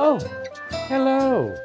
Oh, hello.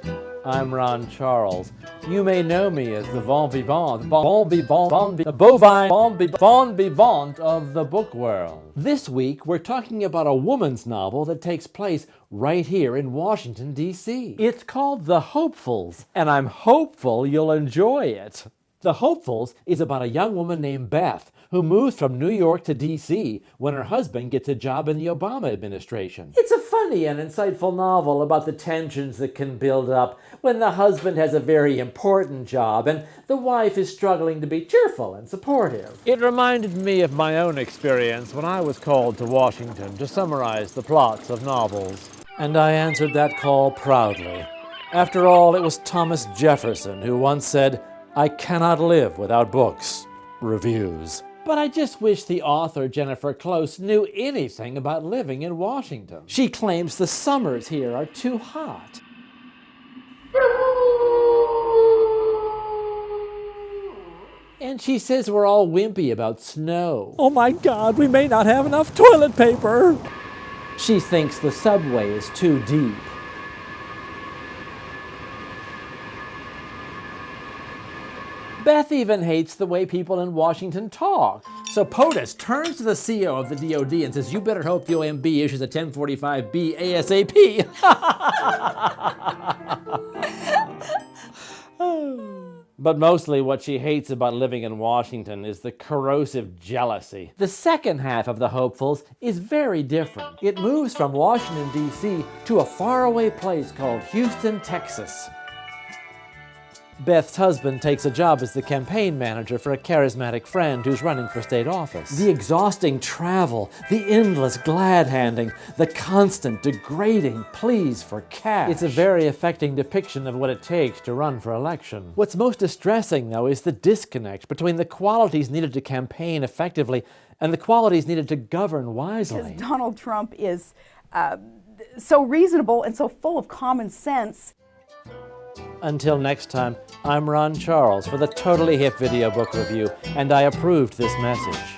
I'm Ron Charles. You may know me as the bon vivant, the bovine bon vivant of the book world. This week, we're talking about a woman's novel that takes place right here in Washington, D.C. It's called The Hopefuls, and I'm hopeful you'll enjoy it. The Hopefuls is about a young woman named Beth who moves from New York to D.C. when her husband gets a job in the Obama administration. It's a funny and insightful novel about the tensions that can build up when the husband has a very important job and the wife is struggling to be cheerful and supportive. It reminded me of my own experience when I was called to Washington to summarize the plots of novels. And I answered that call proudly. After all, it was Thomas Jefferson who once said, "I cannot live without books." Reviews. But I just wish the author, Jennifer Close, knew anything about living in Washington. She claims the summers here are too hot. And she says we're all wimpy about snow. Oh my God, we may not have enough toilet paper. She thinks the subway is too deep. Beth even hates the way people in Washington talk. So POTUS turns to the CEO of the DOD and says, "You better hope the OMB issues a 1045B ASAP." But mostly what she hates about living in Washington is the corrosive jealousy. The second half of The Hopefuls is very different. It moves from Washington, D.C. to a faraway place called Houston, Texas. Beth's husband takes a job as the campaign manager for a charismatic friend who's running for state office. The exhausting travel, the endless glad-handing, the constant degrading pleas for cash. It's a very affecting depiction of what it takes to run for election. What's most distressing, though, is the disconnect between the qualities needed to campaign effectively and the qualities needed to govern wisely. Because Donald Trump is so reasonable and so full of common sense. Until next time, I'm Ron Charles for the Totally Hip Video Book Review, and I approved this message.